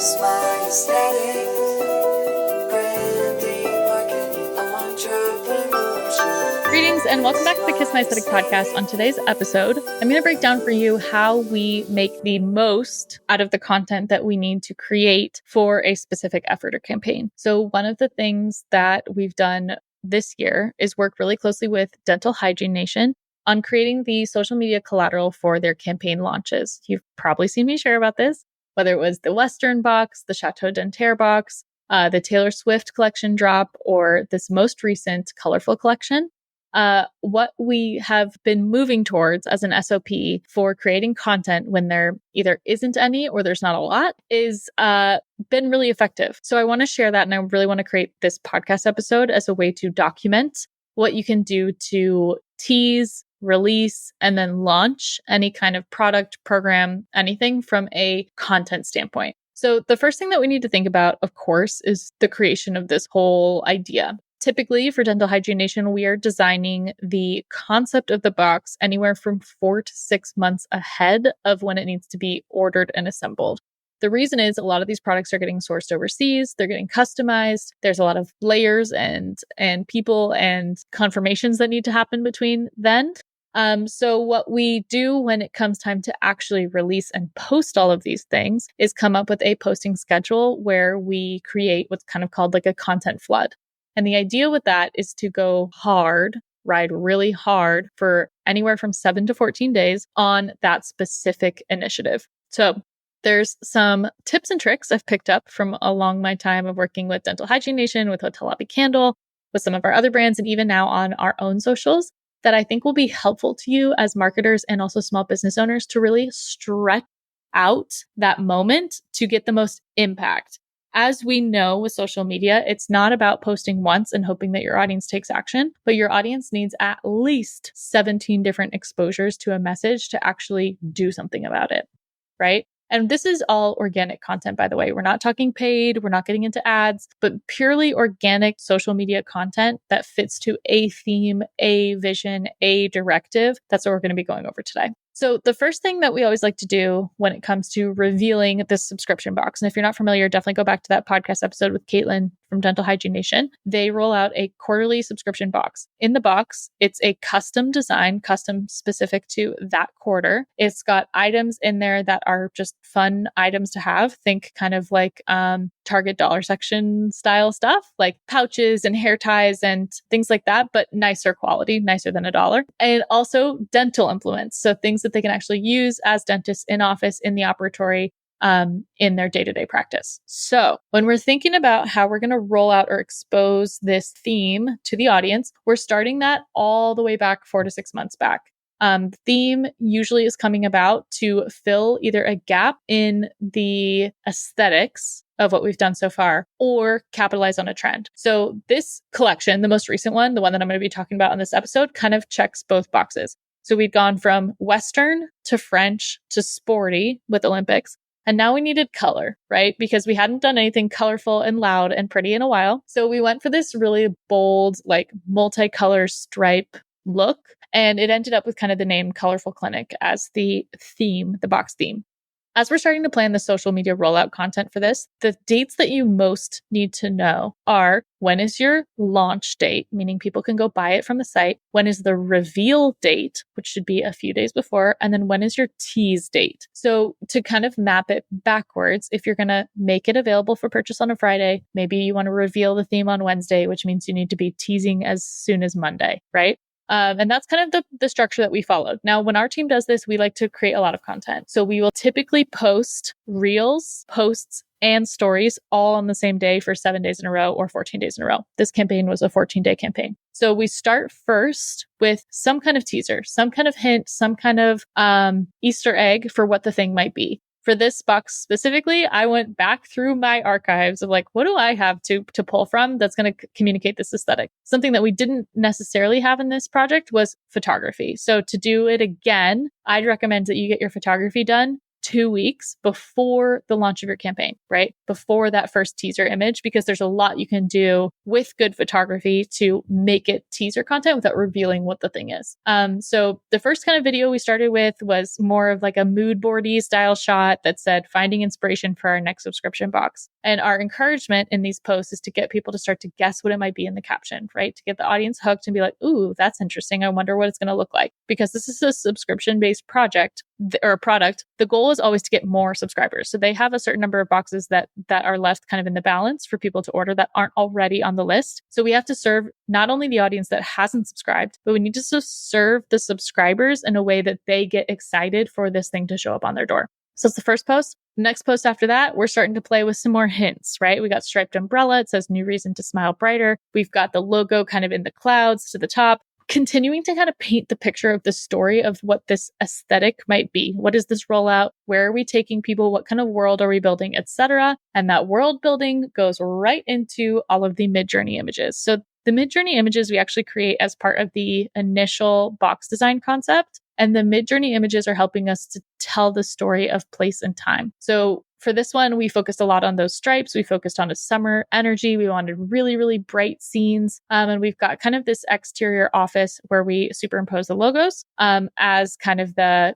Smart aesthetics, branding, marketing, entrepreneurship. Greetings and welcome back to the Kiss My Aesthetic podcast. On today's episode, I'm going to break down for you how we make the most out of the content that we need to create for a specific effort or campaign. So one of the things that we've done this year is work really closely with Dental Hygiene Nation on creating the social media collateral for their campaign launches. You've probably seen me share about this, whether it was the Western box, the Chateau Dentaire box, the Taylor Swift collection drop, or this most recent Colorful collection. What we have been moving towards as an SOP for creating content when there either isn't any or there's not a lot is been really effective. So I want to share that, and I really want to create this podcast episode as a way to document what you can do to tease, release, and then launch any kind of product, program, anything from a content standpoint. So the first thing that we need to think about, of course, is the creation of this whole idea. Typically for Dental Hygiene Nation, we are designing the concept of the box anywhere from 4 to 6 months ahead of when it needs to be ordered and assembled. The reason is a lot of these products are getting sourced overseas. They're getting customized. There's a lot of layers and people and confirmations that need to happen between then. So what we do when it comes time to actually release and post all of these things is come up with a posting schedule where we create what's kind of called like a content flood. And the idea with that is to go hard, ride really hard for anywhere from 7 to 14 days on that specific initiative. So there's some tips and tricks I've picked up from along my time of working with Dental Hygiene Nation, with Hotel Lobby Candle, with some of our other brands, and even now on our own socials that I think will be helpful to you as marketers and also small business owners to really stretch out that moment to get the most impact. As we know with social media, it's not about posting once and hoping that your audience takes action, but your audience needs at least 17 different exposures to a message to actually do something about it, right? And this is all organic content, by the way. We're not talking paid. We're not getting into ads, but purely organic social media content that fits to a theme, a vision, a directive. That's what we're going to be going over today. So the first thing that we always like to do when it comes to revealing this subscription box, and if you're not familiar, definitely go back to that podcast episode with Caitlin from Dental Hygiene Nation. They roll out a quarterly subscription box. In the box, it's a custom design, custom specific to that quarter. It's got items in there that are just fun items to have. Think kind of like Target dollar section style stuff, like pouches and hair ties and things like that, but nicer quality, nicer than $1. And also dental implements. So things that they can actually use as dentists in office, in the operatory, in their day-to-day practice. So when we're thinking about how we're going to roll out or expose this theme to the audience, we're starting that all the way back 4 to 6 months back. Theme usually is coming about to fill either a gap in the aesthetics of what we've done so far or capitalize on a trend. So this collection, the most recent one, the one that I'm going to be talking about on this episode, kind of checks both boxes. So we'd gone from Western to French to sporty with Olympics. And now we needed color, right? Because we hadn't done anything colorful and loud and pretty in a while. So we went for this really bold, like multicolor stripe look. And it ended up with kind of the name Colorful Clinic as the theme, the box theme. As we're starting to plan the social media rollout content for this, the dates that you most need to know are: when is your launch date, meaning people can go buy it from the site? When is the reveal date, which should be a few days before? And then when is your tease date? So to kind of map it backwards, if you're going to make it available for purchase on a Friday, maybe you want to reveal the theme on Wednesday, which means you need to be teasing as soon as Monday, right? And that's kind of the structure that we followed. Now, when our team does this, we like to create a lot of content. So we will typically post reels, posts, and stories all on the same day for 7 days in a row or 14 days in a row. This campaign was a 14-day campaign. So we start first with some kind of teaser, some kind of hint, some kind of Easter egg for what the thing might be. For this box specifically, I went back through my archives of like, what do I have to pull from that's going to communicate this aesthetic? Something that we didn't necessarily have in this project was photography. So to do it again, I'd recommend that you get your photography done 2 weeks before the launch of your campaign, right? Before that first teaser image, because there's a lot you can do with good photography to make it teaser content without revealing what the thing is. So the first kind of video we started with was more of like a mood boardy style shot that said, finding inspiration for our next subscription box. And our encouragement in these posts is to get people to start to guess what it might be in the caption, right? To get the audience hooked and be like, ooh, that's interesting. I wonder what it's going to look like. Because this is a subscription-based project or product. The goal is always to get more subscribers. So they have a certain number of boxes that are left kind of in the balance for people to order that aren't already on the list. So we have to serve not only the audience that hasn't subscribed, but we need to serve the subscribers in a way that they get excited for this thing to show up on their door. So it's the first post. Next post after that, we're starting to play with some more hints, right? We got striped umbrella. It says new reason to smile brighter. We've got the logo kind of in the clouds to the top, continuing to kind of paint the picture of the story of what this aesthetic might be. What is this rollout? Where are we taking people? What kind of world are we building, etc.? And that world building goes right into all of the mid-journey images. So the mid-journey images we actually create as part of the initial box design concept. And the mid-journey images are helping us to tell the story of place and time. So for this one, we focused a lot on those stripes. We focused on a summer energy. We wanted really, really bright scenes. And we've got kind of this exterior office where we superimpose the logos as kind of the,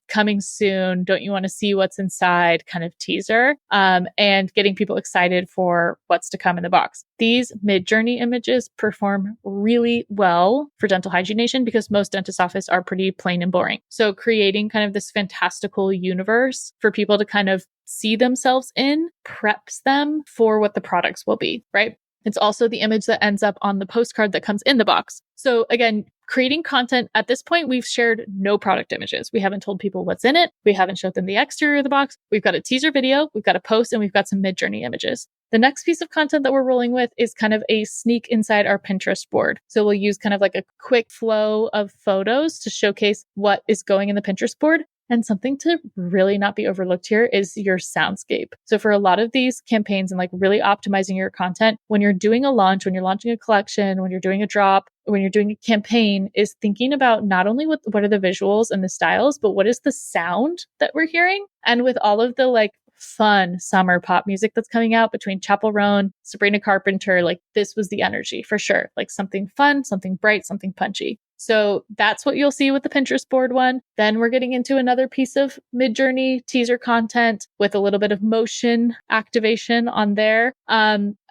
coming soon, don't you want to see what's inside kind of teaser, and getting people excited for what's to come in the box. These mid-journey images perform really well for Dental Hygiene Nation because most dentist offices are pretty plain and boring. So creating kind of this fantastical universe for people to kind of see themselves in preps them for what the products will be, right? It's also the image that ends up on the postcard that comes in the box. So again, creating content at this point, we've shared no product images. We haven't told people what's in it. We haven't showed them the exterior of the box. We've got a teaser video, we've got a post, and we've got some mid-journey images. The next piece of content that we're rolling with is kind of a sneak inside our Pinterest board. So we'll use kind of like a quick flow of photos to showcase what is going in the Pinterest board. And something to really not be overlooked here is your soundscape. So for a lot of these campaigns and like really optimizing your content, when you're doing a launch, when you're launching a collection, when you're doing a drop, when you're doing a campaign, is thinking about not only what are the visuals and the styles, but what is the sound that we're hearing? And with all of the like fun summer pop music that's coming out between Chappell Roan, Sabrina Carpenter, like this was the energy for sure. Like something fun, something bright, something punchy. So that's what you'll see with the Pinterest board one. Then we're getting into another piece of mid-journey teaser content with a little bit of motion activation on there.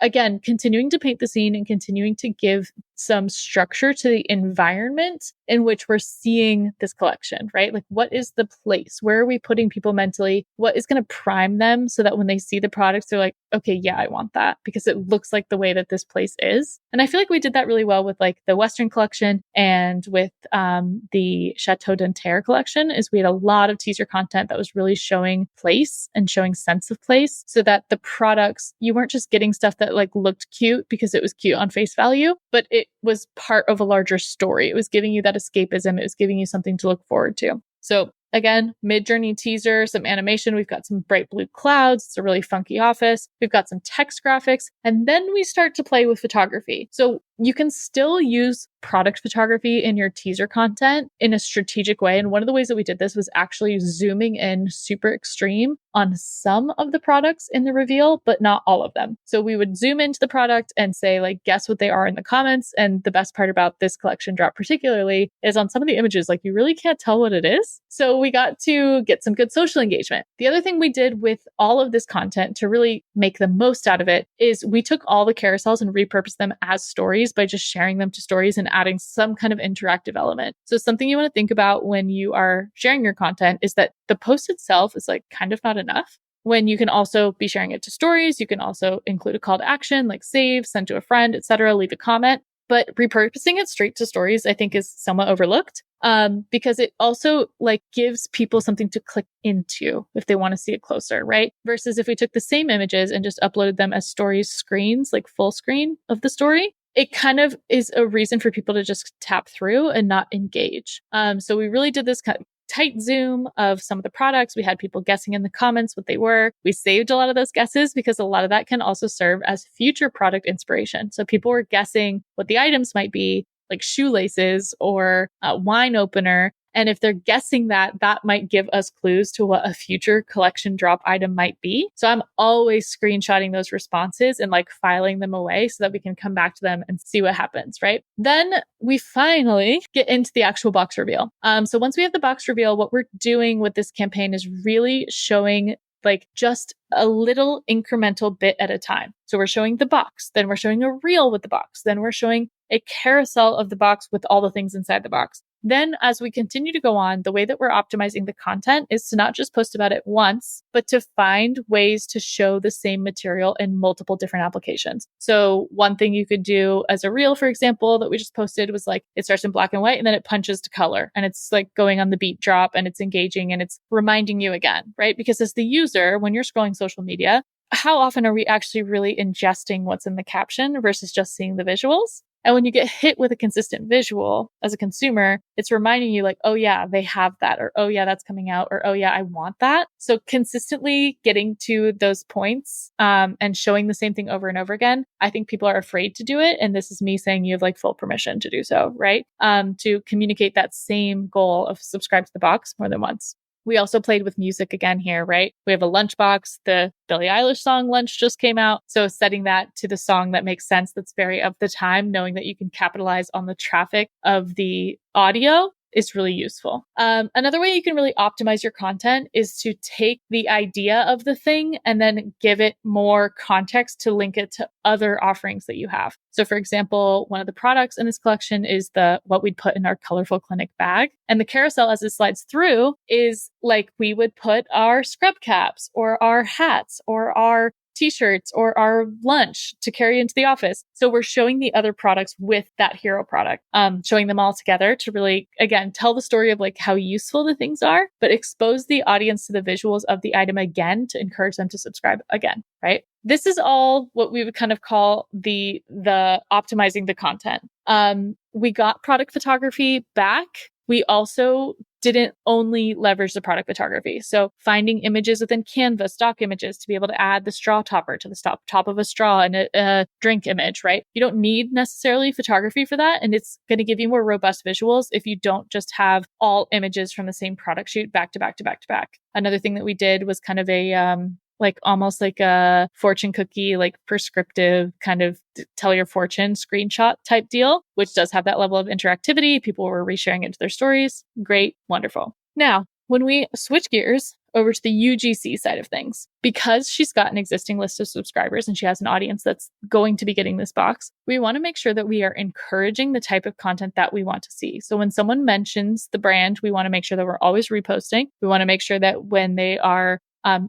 Again, continuing to paint the scene and continuing to give some structure to the environment in which we're seeing this collection, right? Like what is the place? Where are we putting people mentally? What is going to prime them so that when they see the products, they're like, okay, yeah, I want that because it looks like the way that this place is. And I feel like we did that really well with like the Western collection and with the Chateau d'Anterre collection is we had a lot of teaser content that was really showing place and showing sense of place so that the products, you weren't just getting stuff that like looked cute because it was cute on face value, but it was part of a larger story. It was giving you that escapism. It was giving you something to look forward to. So again, mid-journey teaser, some animation. We've got some bright blue clouds. It's a really funky office. We've got some text graphics. And then we start to play with photography. So you can still use product photography in your teaser content in a strategic way. And one of the ways that we did this was actually zooming in super extreme on some of the products in the reveal, but not all of them. So we would zoom into the product and say, like, guess what they are in the comments. And the best part about this collection drop particularly is on some of the images, like you really can't tell what it is. So we got to get some good social engagement. The other thing we did with all of this content to really make the most out of it is we took all the carousels and repurposed them as stories by just sharing them to stories and adding some kind of interactive element. So something you want to think about when you are sharing your content is that the post itself is like kind of not enough. When you can also be sharing it to stories, you can also include a call to action like save, send to a friend, etc., leave a comment. But repurposing it straight to stories, I think, is somewhat overlooked because it also like gives people something to click into if they want to see it closer, right? Versus if we took the same images and just uploaded them as stories screens, like full screen of the story, it kind of is a reason for people to just tap through and not engage. So we really did this kind of tight zoom of some of the products. We had people guessing in the comments what they were. We saved a lot of those guesses because a lot of that can also serve as future product inspiration. So people were guessing what the items might be, like shoelaces or a wine opener. And if they're guessing that, that might give us clues to what a future collection drop item might be. So I'm always screenshotting those responses and like filing them away so that we can come back to them and see what happens, right? Then we finally get into the actual box reveal. So once we have the box reveal, what we're doing with this campaign is really showing like just a little incremental bit at a time. So we're showing the box, then we're showing a reel with the box, then we're showing a carousel of the box with all the things inside the box. Then as we continue to go on, the way that we're optimizing the content is to not just post about it once, but to find ways to show the same material in multiple different applications. So one thing you could do as a reel, for example, that we just posted was like, it starts in black and white and then it punches to color and it's like going on the beat drop and it's engaging and it's reminding you again, right? Because as the user, when you're scrolling social media, how often are we actually really ingesting what's in the caption versus just seeing the visuals? And when you get hit with a consistent visual as a consumer, it's reminding you like, oh yeah, they have that, or oh yeah, that's coming out, or oh yeah, I want that. So consistently getting to those points and showing the same thing over and over again, I think people are afraid to do it. And this is me saying you have like full permission to do so, right? To communicate that same goal of subscribe to the box more than once. We also played with music again here, right? We have a lunchbox. The Billie Eilish song Lunch just came out. So setting that to the song that makes sense, that's very of the time, knowing that you can capitalize on the traffic of the audio is really useful. Another way you can really optimize your content is to take the idea of the thing and then give it more context to link it to other offerings that you have. So for example, one of the products in this collection is what we'd put in our colorful clinic bag. And the carousel as it slides through is like we would put our scrub caps or our hats or our t-shirts or our lunch to carry into the office. So we're showing the other products with that hero product, showing them all together to really, again, tell the story of like how useful the things are, but expose the audience to the visuals of the item again to encourage them to subscribe again, right? This is all what we would kind of call the optimizing the content. We got product photography back. We also didn't only leverage the product photography. So finding images within Canva, stock images, to be able to add the straw topper to the top of a straw and a drink image, right? You don't need necessarily photography for that. And it's going to give you more robust visuals if you don't just have all images from the same product shoot back to back to back to back. Another thing that we did was kind of a, like almost like a fortune cookie, like prescriptive kind of tell your fortune screenshot type deal, which does have that level of interactivity. People were resharing it to their stories. Great. Wonderful. Now, when we switch gears over to the UGC side of things, because she's got an existing list of subscribers and she has an audience that's going to be getting this box, we want to make sure that we are encouraging the type of content that we want to see. So when someone mentions the brand, we want to make sure that we're always reposting. We want to make sure that when they are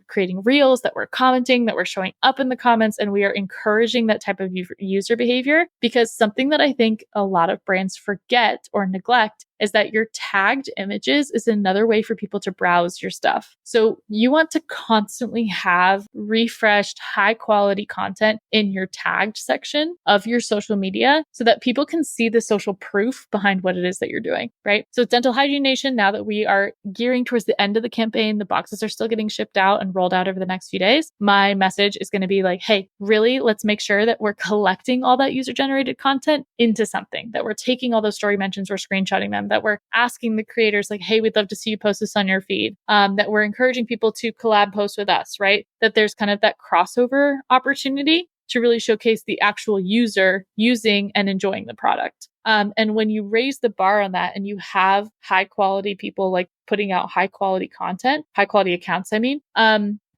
creating reels, that we're commenting, that we're showing up in the comments, and we are encouraging that type of user behavior, because something that I think a lot of brands forget or neglect is that your tagged images is another way for people to browse your stuff. So you want to constantly have refreshed, high quality content in your tagged section of your social media so that people can see the social proof behind what it is that you're doing, right? So Dental Hygiene Nation, now that we are gearing towards the end of the campaign, the boxes are still getting shipped out and rolled out over the next few days. My message is going to be like, hey, really, let's make sure that we're collecting all that user generated content into something, that we're taking all those story mentions, we're screenshotting them, that we're asking the creators like, hey, we'd love to see you post this on your feed, that we're encouraging people to collab post with us, right? That there's kind of that crossover opportunity to really showcase the actual user using and enjoying the product. And when you raise the bar on that and you have high quality people like putting out high quality content, high quality accounts,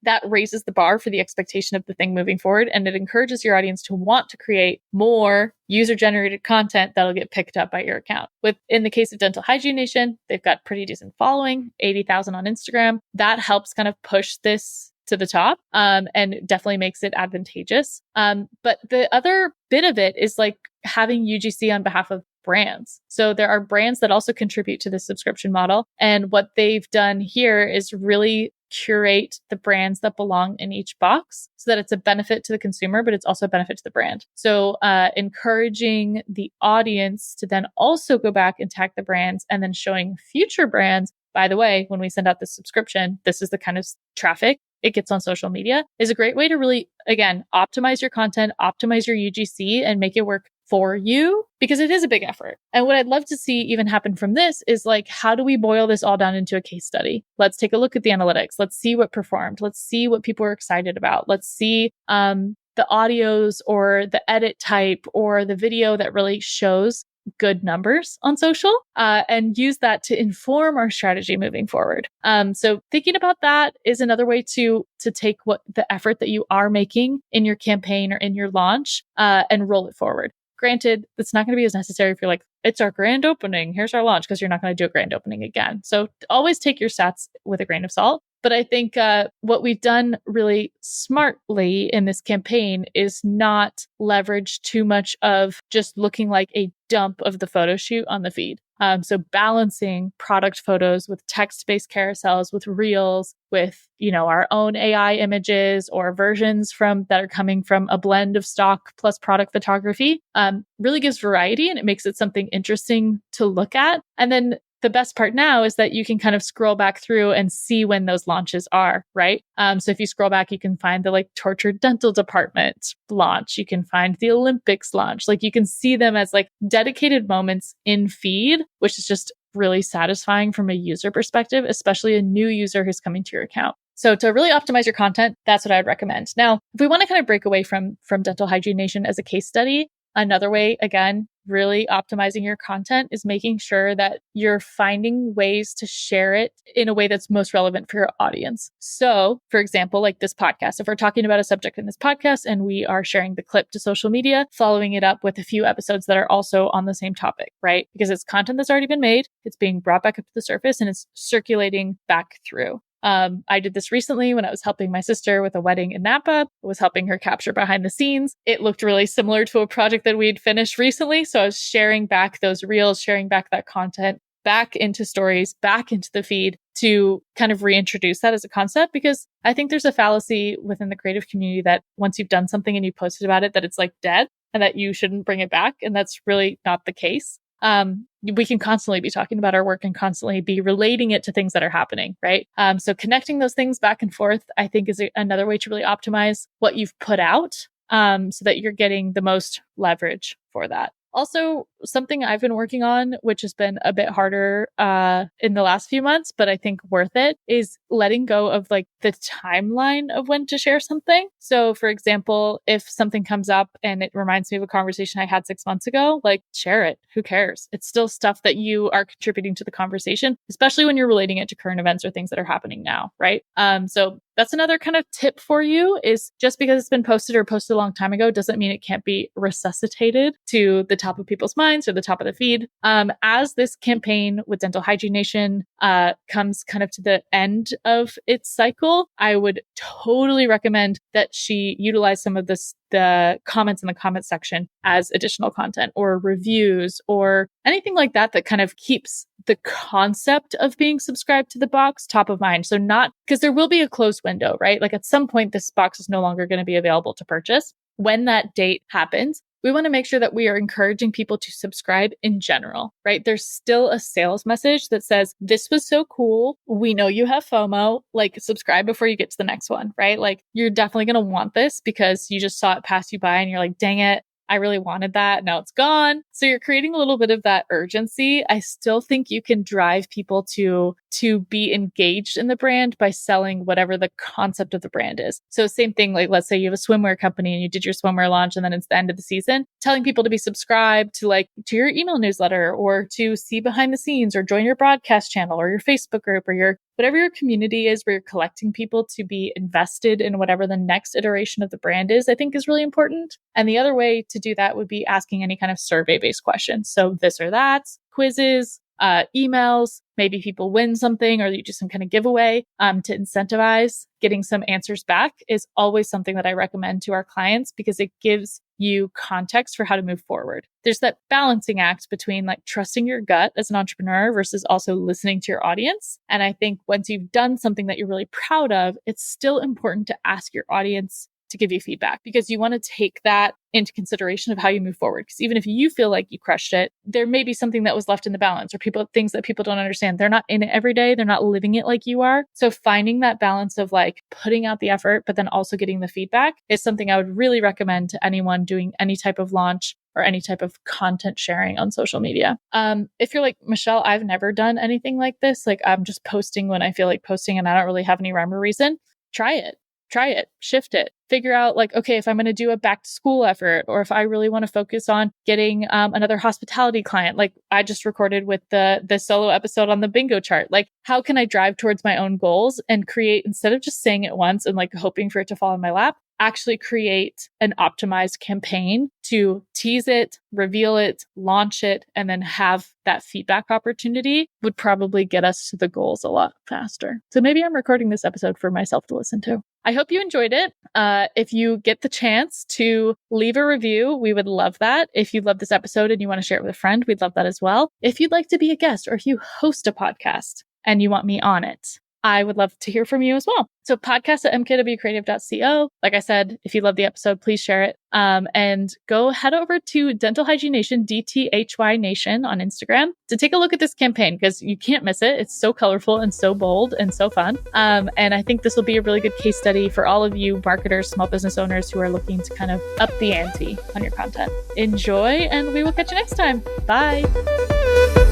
that raises the bar for the expectation of the thing moving forward. And it encourages your audience to want to create more user generated content that'll get picked up by your account. In the case of Dental Hygiene Nation, they've got pretty decent following, 80,000 on Instagram. That helps kind of push this to the top, and definitely makes it advantageous. But the other bit of it is like having UGC on behalf of brands. So there are brands that also contribute to the subscription model. And what they've done here is really curate the brands that belong in each box so that it's a benefit to the consumer, but it's also a benefit to the brand. So encouraging the audience to then also go back and tag the brands and then showing future brands, by the way, when we send out the subscription, this is the kind of traffic it gets on social media, is a great way to really, again, optimize your content, optimize your UGC, and make it work for you because it is a big effort. And what I'd love to see even happen from this is like, how do we boil this all down into a case study? Let's take a look at the analytics. Let's see what performed. Let's see what people are excited about. Let's see the audios or the edit type or the video that really shows good numbers on social, and use that to inform our strategy moving forward. So thinking about that is another way to take what the effort that you are making in your campaign or in your launch, and roll it forward. Granted, it's not going to be as necessary if you're like, it's our grand opening, here's our launch, because you're not going to do a grand opening again. So always take your stats with a grain of salt. But I think what we've done really smartly in this campaign is not leverage too much of just looking like a dump of the photo shoot on the feed. So balancing product photos with text-based carousels, with reels, with, our own AI images or versions that are coming from a blend of stock plus product photography, really gives variety and it makes it something interesting to look at. And then the best part now is that you can kind of scroll back through and see when those launches are, right? So if you scroll back, you can find the tortured dental department launch. You can find the Olympics launch. You can see them as dedicated moments in feed, which is just really satisfying from a user perspective, especially a new user who's coming to your account. So to really optimize your content, that's what I'd recommend. Now, if we want to kind of break away from Dental Hygiene Nation as a case study, another way, again, really optimizing your content is making sure that you're finding ways to share it in a way that's most relevant for your audience. So, for example, like this podcast, if we're talking about a subject in this podcast and we are sharing the clip to social media, following it up with a few episodes that are also on the same topic, right? Because it's content that's already been made, it's being brought back up to the surface and it's circulating back through. I did this recently when I was helping my sister with a wedding in Napa. I was helping her capture behind the scenes. It looked really similar to a project that we had finished recently. So I was sharing back those reels, sharing back that content back into stories, back into the feed to kind of reintroduce that as a concept, because I think there's a fallacy within the creative community that once you've done something and you posted about it, that it's dead and that you shouldn't bring it back. And that's really not the case. We can constantly be talking about our work and constantly be relating it to things that are happening, right? So connecting those things back and forth, I think is another way to really optimize what you've put out, so that you're getting the most leverage for that. Also, something I've been working on, which has been a bit harder in the last few months, but I think worth it, is letting go of the timeline of when to share something. So for example, if something comes up and it reminds me of a conversation I had 6 months ago, share it. Who cares? It's still stuff that you are contributing to the conversation, especially when you're relating it to current events or things that are happening now, right? So that's another kind of tip for you, is just because it's been posted a long time ago doesn't mean it can't be resuscitated to the top of people's minds or the top of the feed. As this campaign with Dental Hygiene Nation comes kind of to the end of its cycle, I would totally recommend that she utilize some of the comments in the comment section as additional content or reviews or anything like that kind of keeps the concept of being subscribed to the box top of mind. So not because there will be a closed window, right? At some point, this box is no longer going to be available to purchase. When that date happens, we want to make sure that we are encouraging people to subscribe in general, right? There's still a sales message that says, this was so cool. We know you have FOMO, subscribe before you get to the next one, right? You're definitely going to want this because you just saw it pass you by and you're like, dang it, I really wanted that. Now it's gone. So you're creating a little bit of that urgency. I still think you can drive people to be engaged in the brand by selling whatever the concept of the brand is. So same thing, let's say you have a swimwear company and you did your swimwear launch and then it's the end of the season, telling people to be subscribed to your email newsletter or to see behind the scenes or join your broadcast channel or your Facebook group or your whatever your community is where you're collecting people to be invested in whatever the next iteration of the brand is, I think is really important. And the other way to do that would be asking any kind of survey-based questions. So this or that, quizzes, emails, maybe people win something or you do some kind of giveaway to incentivize getting some answers back is always something that I recommend to our clients because it gives you context for how to move forward. There's that balancing act between trusting your gut as an entrepreneur versus also listening to your audience. And I think once you've done something that you're really proud of, it's still important to ask your audience to give you feedback because you want to take that into consideration of how you move forward. Because even if you feel like you crushed it, there may be something that was left in the balance or things that people don't understand. They're not in it every day. They're not living it like you are. So finding that balance of putting out the effort, but then also getting the feedback is something I would really recommend to anyone doing any type of launch or any type of content sharing on social media. If you're like, Michelle, I've never done anything like this. Like I'm just posting when I feel like posting and I don't really have any rhyme or reason. Try it, shift it, figure out like, okay, if I'm going to do a back to school effort, or if I really want to focus on getting another hospitality client, like I just recorded with the solo episode on the bingo chart, like how can I drive towards my own goals and create, instead of just saying it once and like hoping for it to fall in my lap, actually create an optimized campaign to tease it, reveal it, launch it, and then have that feedback opportunity would probably get us to the goals a lot faster. So maybe I'm recording this episode for myself to listen to. I hope you enjoyed it. If you get the chance to leave a review, we would love that. If you love this episode and you want to share it with a friend, we'd love that as well. If you'd like to be a guest, or if you host a podcast and you want me on it, I would love to hear from you as well. So podcast@mkwcreative.co. Like I said, if you love the episode, please share it. And go head over to Dental Hygiene Nation, DTHY Nation on Instagram to take a look at this campaign, because you can't miss it. It's so colorful and so bold and so fun. And I think this will be a really good case study for all of you marketers, small business owners who are looking to kind of up the ante on your content. Enjoy, and we will catch you next time. Bye.